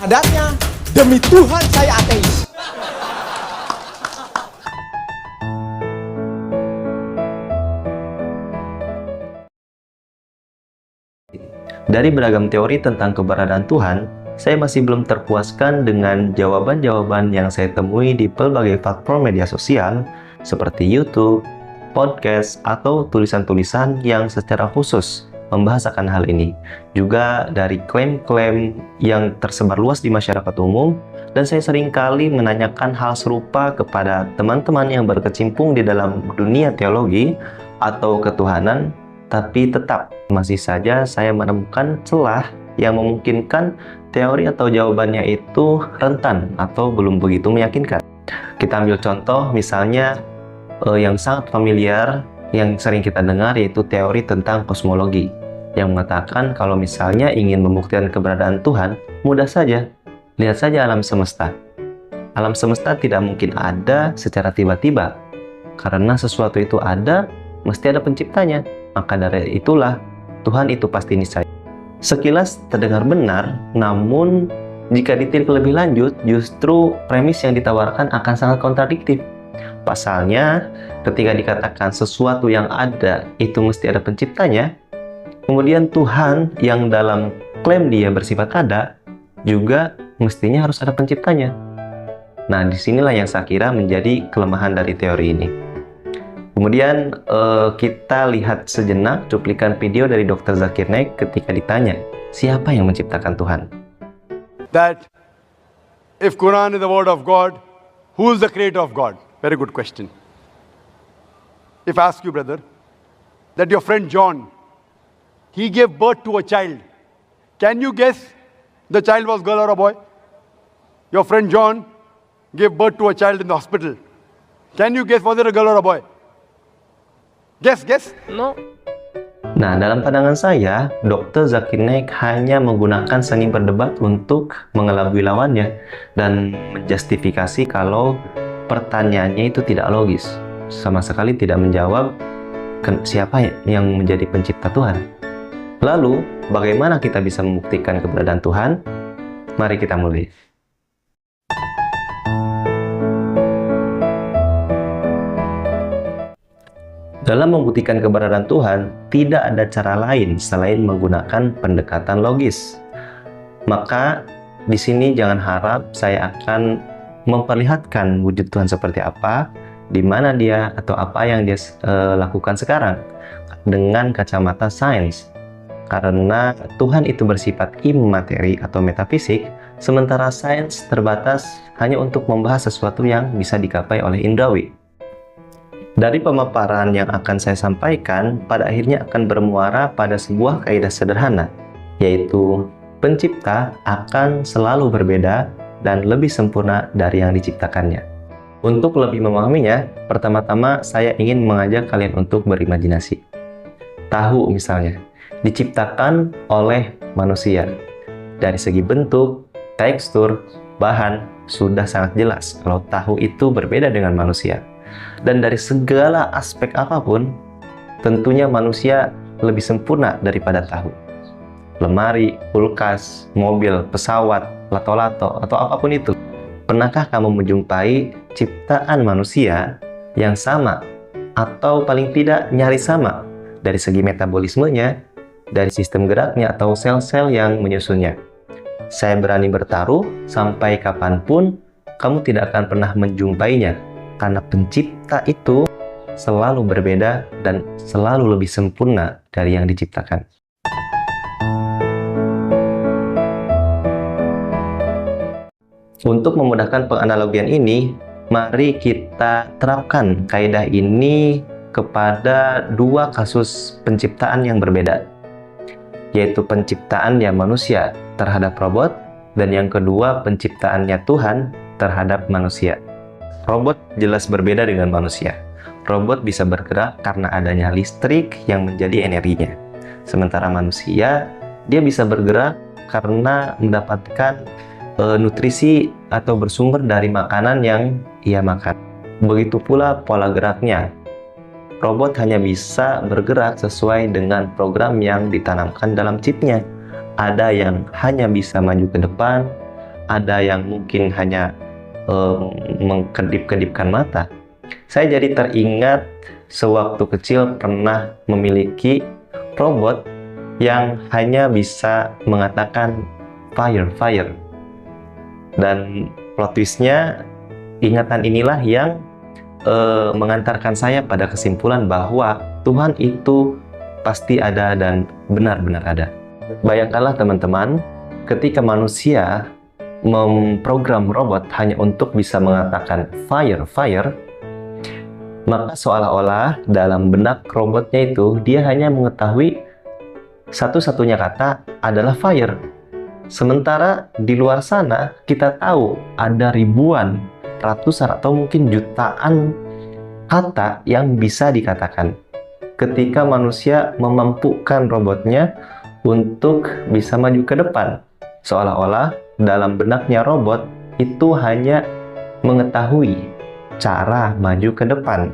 Adatnya, demi Tuhan saya ateis. Dari beragam teori tentang keberadaan Tuhan, saya masih belum terpuaskan dengan jawaban-jawaban yang saya temui di berbagai platform media sosial seperti YouTube, podcast, atau tulisan-tulisan yang secara khusus membahas akan hal ini. Juga dari klaim-klaim yang tersebar luas di masyarakat umum, dan saya seringkali menanyakan hal serupa kepada teman-teman yang berkecimpung di dalam dunia teologi atau ketuhanan, tapi tetap masih saja saya menemukan celah yang memungkinkan teori atau jawabannya itu rentan atau belum begitu meyakinkan. Kita ambil contoh misalnya yang sangat familiar, yang sering kita dengar, yaitu teori tentang kosmologi yang mengatakan kalau misalnya ingin membuktikan keberadaan Tuhan, mudah saja, lihat saja alam semesta. Alam semesta tidak mungkin ada secara tiba-tiba, karena sesuatu itu ada, mesti ada penciptanya. Maka dari itulah Tuhan itu pasti niscaya. Sekilas terdengar benar, namun jika ditilik lebih lanjut, justru premis yang ditawarkan akan sangat kontradiktif. Pasalnya, ketika dikatakan sesuatu yang ada itu mesti ada penciptanya, kemudian Tuhan yang dalam klaim dia bersifat ada, juga mestinya harus ada penciptanya. Nah, disinilah yang saya kira menjadi kelemahan dari teori ini. Kemudian kita lihat sejenak cuplikan video dari Dr. Zakir Naik ketika ditanya, siapa yang menciptakan Tuhan? That if Quran is the word of God, who is the creator of God? Very good question. If I ask you, brother, that your friend John, he gave birth to a child. Can you guess the child was girl or a boy? Your friend John gave birth to a child in the hospital. Can you guess was it a girl or a boy? Guess. No. Nah, dalam pandangan saya, Dr. Zakir Naik hanya menggunakan seni berdebat untuk mengelabui lawannya dan menjustifikasi kalau pertanyaannya itu tidak logis. Sama sekali tidak menjawab siapa yang menjadi pencipta Tuhan. Lalu, bagaimana kita bisa membuktikan keberadaan Tuhan? Mari kita mulai. Dalam membuktikan keberadaan Tuhan, tidak ada cara lain selain menggunakan pendekatan logis. Maka, di sini jangan harap saya akan memperlihatkan wujud Tuhan seperti apa, di mana dia atau apa yang dia lakukan sekarang dengan kacamata sains. Karena Tuhan itu bersifat imateri atau metafisik, sementara sains terbatas hanya untuk membahas sesuatu yang bisa digapai oleh indrawi. Dari pemaparan yang akan saya sampaikan, pada akhirnya akan bermuara pada sebuah kaidah sederhana, yaitu pencipta akan selalu berbeda dan lebih sempurna dari yang diciptakannya. Untuk lebih memahaminya, pertama-tama saya ingin mengajak kalian untuk berimajinasi. Tahu misalnya, diciptakan oleh manusia. Dari segi bentuk, tekstur, bahan, sudah sangat jelas kalau tahu itu berbeda dengan manusia. Dan dari segala aspek apapun, tentunya manusia lebih sempurna daripada tahu. Lemari, kulkas, mobil, pesawat, lato-lato, atau apapun itu. Pernahkah kamu menjumpai ciptaan manusia yang sama, atau paling tidak nyaris sama, dari segi metabolismenya, dari sistem geraknya, atau sel-sel yang menyusunnya? Saya berani bertaruh, sampai kapanpun, kamu tidak akan pernah menjumpainya, karena pencipta itu selalu berbeda dan selalu lebih sempurna dari yang diciptakan. Untuk memudahkan penganalogian ini, mari kita terapkan kaidah ini kepada dua kasus penciptaan yang berbeda, yaitu penciptaannya manusia terhadap robot, dan yang kedua penciptaannya Tuhan terhadap manusia. Robot jelas berbeda dengan manusia. Robot bisa bergerak karena adanya listrik yang menjadi energinya. Sementara manusia, dia bisa bergerak karena mendapatkan nutrisi atau bersumber dari makanan yang ia makan. Begitu pula pola geraknya. Robot hanya bisa bergerak sesuai dengan program yang ditanamkan dalam chipnya. Ada yang hanya bisa maju ke depan, ada yang mungkin hanya mengkedip-kedipkan mata, saya jadi teringat sewaktu kecil pernah memiliki robot yang hanya bisa mengatakan fire, fire. Dan plot twistnya, ingatan inilah yang mengantarkan saya pada kesimpulan bahwa Tuhan itu pasti ada dan benar-benar ada. Bayangkanlah teman-teman, ketika manusia memprogram robot hanya untuk bisa mengatakan fire, fire, maka seolah-olah dalam benak robotnya itu dia hanya mengetahui satu-satunya kata adalah fire. Sementara di luar sana kita tahu ada ribuan, ratusan atau mungkin jutaan kata yang bisa dikatakan. Ketika manusia memampukan robotnya untuk bisa maju ke depan, seolah-olah dalam benaknya robot itu hanya mengetahui cara maju ke depan.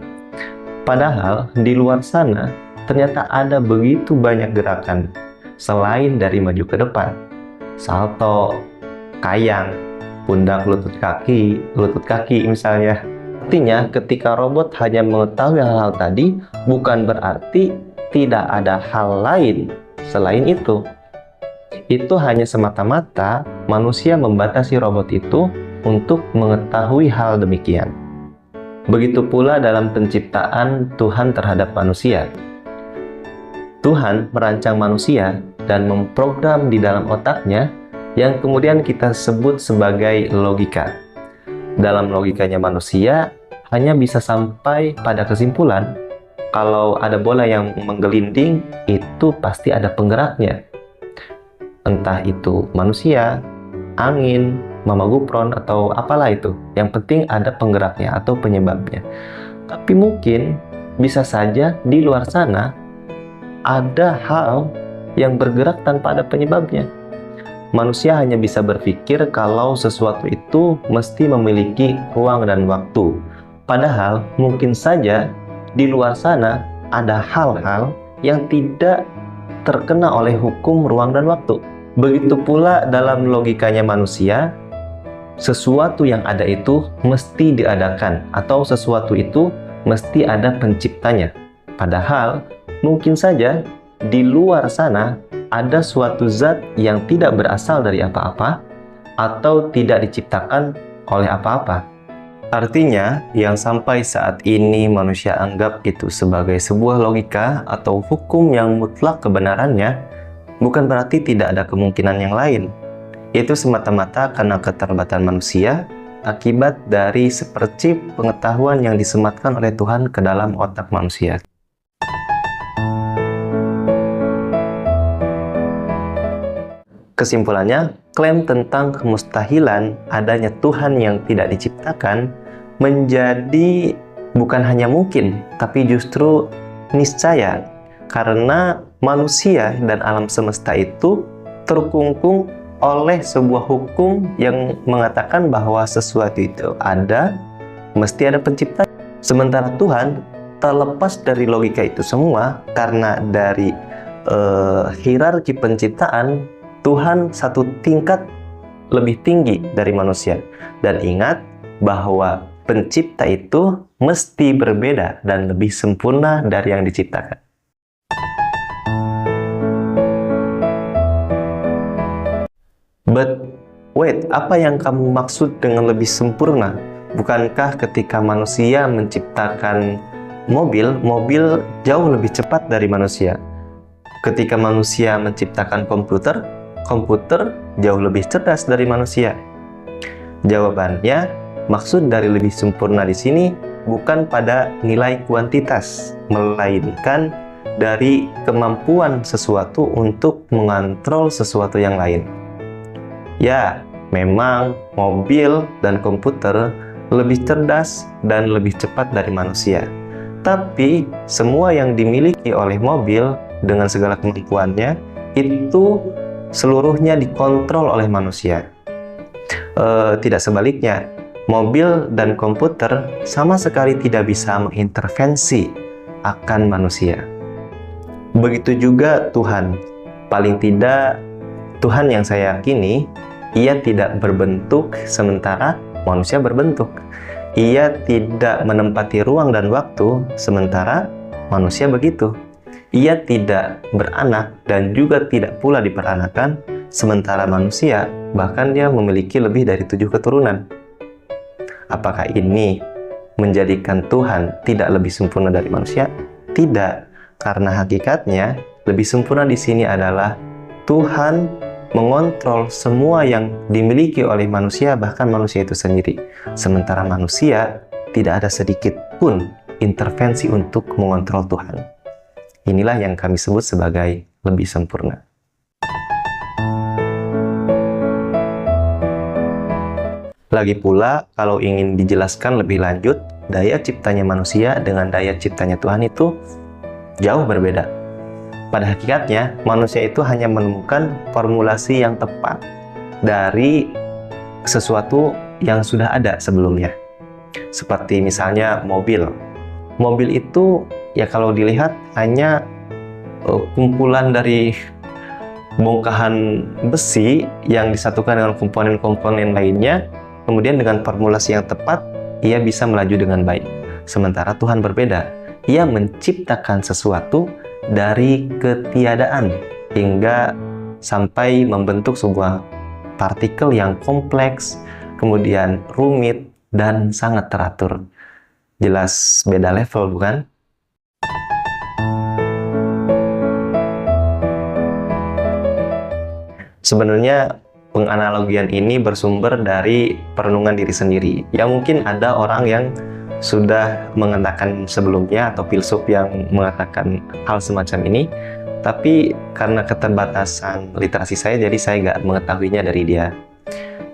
Padahal di luar sana ternyata ada begitu banyak gerakan selain dari maju ke depan. Salto, kayang, pundak, lutut kaki misalnya. Artinya ketika robot hanya mengetahui hal-hal tadi, bukan berarti tidak ada hal lain selain itu. Itu hanya semata-mata manusia membatasi robot itu untuk mengetahui hal demikian. Begitu pula dalam penciptaan Tuhan terhadap manusia. Tuhan merancang manusia dan memprogram di dalam otaknya yang kemudian kita sebut sebagai logika. Dalam logikanya manusia hanya bisa sampai pada kesimpulan kalau ada bola yang menggelinding, itu pasti ada penggeraknya. Entah itu manusia, angin, mama gupron, atau apalah itu. Yang penting ada penggeraknya atau penyebabnya. Tapi mungkin bisa saja di luar sana ada hal yang bergerak tanpa ada penyebabnya. Manusia hanya bisa berpikir kalau sesuatu itu mesti memiliki ruang dan waktu. Padahal mungkin saja di luar sana ada hal-hal yang tidak terkena oleh hukum ruang dan waktu. Begitu pula dalam logikanya manusia, sesuatu yang ada itu mesti diadakan atau sesuatu itu mesti ada penciptanya. Padahal mungkin saja di luar sana ada suatu zat yang tidak berasal dari apa-apa atau tidak diciptakan oleh apa-apa. Artinya, yang sampai saat ini manusia anggap itu sebagai sebuah logika atau hukum yang mutlak kebenarannya, bukan berarti tidak ada kemungkinan yang lain. Itu semata-mata karena keterbatasan manusia akibat dari sepercip pengetahuan yang disematkan oleh Tuhan ke dalam otak manusia. Kesimpulannya, klaim tentang kemustahilan adanya Tuhan yang tidak diciptakan menjadi bukan hanya mungkin, tapi justru niscaya, karena manusia dan alam semesta itu terkungkung oleh sebuah hukum yang mengatakan bahwa sesuatu itu ada, mesti ada pencipta. Sementara Tuhan terlepas dari logika itu semua, karena dari hierarki penciptaan, Tuhan satu tingkat lebih tinggi dari manusia. Dan ingat bahwa pencipta itu mesti berbeda dan lebih sempurna dari yang diciptakan. But wait, apa yang kamu maksud dengan lebih sempurna? Bukankah ketika manusia menciptakan mobil jauh lebih cepat dari manusia? Ketika manusia menciptakan komputer jauh lebih cerdas dari manusia. Jawabannya, maksud dari lebih sempurna di sini bukan pada nilai kuantitas, melainkan dari kemampuan sesuatu untuk mengontrol sesuatu yang lain. Ya, memang mobil dan komputer lebih cerdas dan lebih cepat dari manusia. Tapi semua yang dimiliki oleh mobil dengan segala kemampuannya itu seluruhnya dikontrol oleh manusia. Tidak sebaliknya, mobil dan komputer sama sekali tidak bisa mengintervensi akan manusia. Begitu juga Tuhan. Paling tidak, Tuhan yang saya yakini Ia tidak berbentuk sementara manusia berbentuk. Ia tidak menempati ruang dan waktu sementara manusia begitu. Ia tidak beranak dan juga tidak pula diperanakan sementara manusia bahkan dia memiliki lebih dari 7 keturunan. Apakah ini menjadikan Tuhan tidak lebih sempurna dari manusia? Tidak, karena hakikatnya lebih sempurna di sini adalah Tuhan mengontrol semua yang dimiliki oleh manusia, bahkan manusia itu sendiri. Sementara manusia tidak ada sedikit pun intervensi untuk mengontrol Tuhan. Inilah yang kami sebut sebagai lebih sempurna. Lagi pula, kalau ingin dijelaskan lebih lanjut, daya ciptanya manusia dengan daya ciptanya Tuhan itu jauh berbeda. Pada hakikatnya, manusia itu hanya menemukan formulasi yang tepat dari sesuatu yang sudah ada sebelumnya. Seperti misalnya mobil. Mobil itu, ya kalau dilihat, hanya kumpulan dari bongkahan besi yang disatukan dengan komponen-komponen lainnya. Kemudian dengan formulasi yang tepat, ia bisa melaju dengan baik. Sementara Tuhan berbeda. Ia menciptakan sesuatu dari ketiadaan hingga sampai membentuk sebuah partikel yang kompleks, kemudian rumit, dan sangat teratur. Jelas beda level, bukan? Sebenarnya penganalogian ini bersumber dari perenungan diri sendiri. Ya mungkin ada orang yang sudah mengatakan sebelumnya atau filsuf yang mengatakan hal semacam ini, tapi karena keterbatasan literasi saya, jadi saya nggak mengetahuinya dari dia.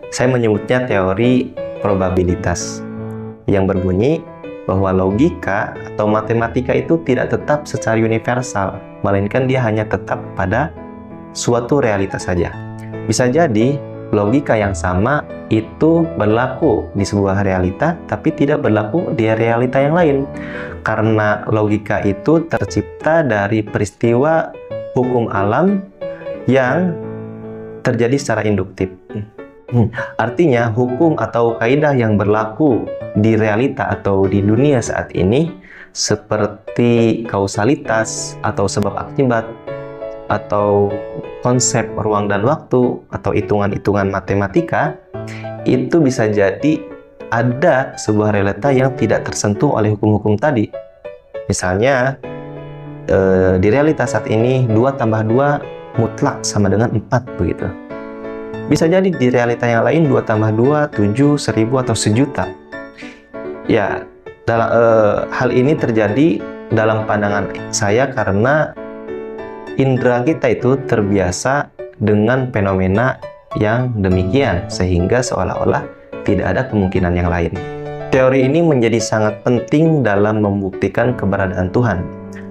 Saya menyebutnya teori probabilitas yang berbunyi bahwa logika atau matematika itu tidak tetap secara universal, melainkan dia hanya tetap pada suatu realitas saja. Bisa jadi logika yang sama itu berlaku di sebuah realita, tapi tidak berlaku di realita yang lain. Karena logika itu tercipta dari peristiwa hukum alam yang terjadi secara induktif. Artinya hukum atau kaidah yang berlaku di realita atau di dunia saat ini, seperti kausalitas atau sebab akibat, atau konsep ruang dan waktu, atau hitungan-hitungan matematika, itu bisa jadi ada sebuah realita yang tidak tersentuh oleh hukum-hukum tadi. Misalnya, di realitas saat ini 2 tambah 2 mutlak sama dengan 4 begitu. Bisa jadi di realita yang lain 2 tambah 2, 7, 1000, atau 1.000.000. Ya, hal ini terjadi dalam pandangan saya karena indera kita itu terbiasa dengan fenomena yang demikian, sehingga seolah-olah tidak ada kemungkinan yang lain. Teori ini menjadi sangat penting dalam membuktikan keberadaan Tuhan.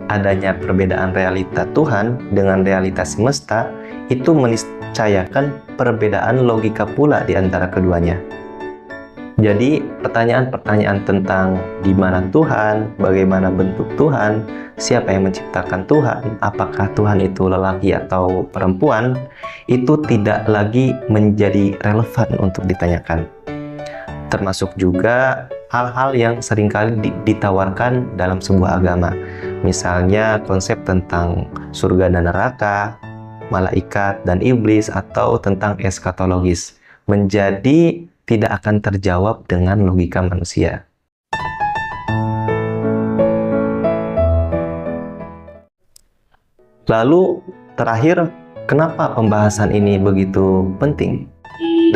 Adanya perbedaan realita Tuhan dengan realitas semesta itu meniscayakan perbedaan logika pula di antara keduanya. Jadi pertanyaan-pertanyaan tentang di mana Tuhan, bagaimana bentuk Tuhan, siapa yang menciptakan Tuhan, apakah Tuhan itu lelaki atau perempuan, itu tidak lagi menjadi relevan untuk ditanyakan. Termasuk juga hal-hal yang seringkali ditawarkan dalam sebuah agama. Misalnya konsep tentang surga dan neraka, malaikat dan iblis, atau tentang eskatologis, menjadi tidak akan terjawab dengan logika manusia. Lalu terakhir, kenapa pembahasan ini begitu penting?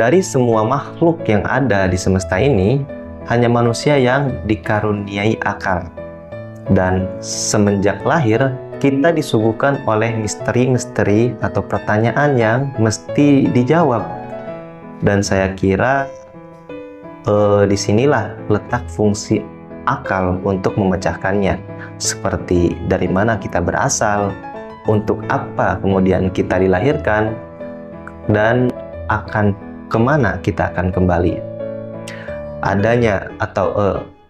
Dari semua makhluk yang ada di semesta ini, hanya manusia yang dikaruniai akal. Dan semenjak lahir, kita disuguhkan oleh misteri-misteri atau pertanyaan yang mesti dijawab. Dan saya kira disinilah letak fungsi akal untuk memecahkannya. Seperti dari mana kita berasal, untuk apa kemudian kita dilahirkan, dan akan kemana kita akan kembali. Adanya atau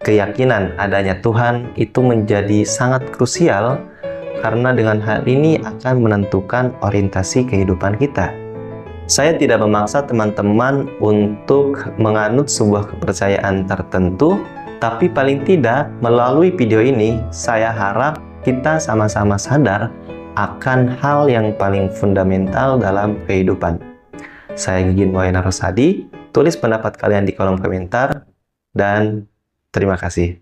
keyakinan adanya Tuhan itu menjadi sangat krusial, karena dengan hal ini akan menentukan orientasi kehidupan kita. Saya tidak memaksa teman-teman untuk menganut sebuah kepercayaan tertentu, tapi paling tidak melalui video ini, saya harap kita sama-sama sadar akan hal yang paling fundamental dalam kehidupan. Saya Gigin Wahyana Rosadi, tulis pendapat kalian di kolom komentar, dan terima kasih.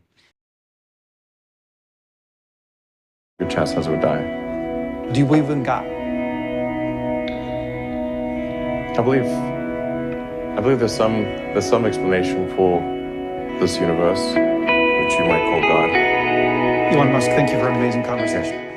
Good chance as would die. Do you believe in God? I believe there's some explanation for this universe, which you might call God. Elon Musk, thank you for an amazing conversation.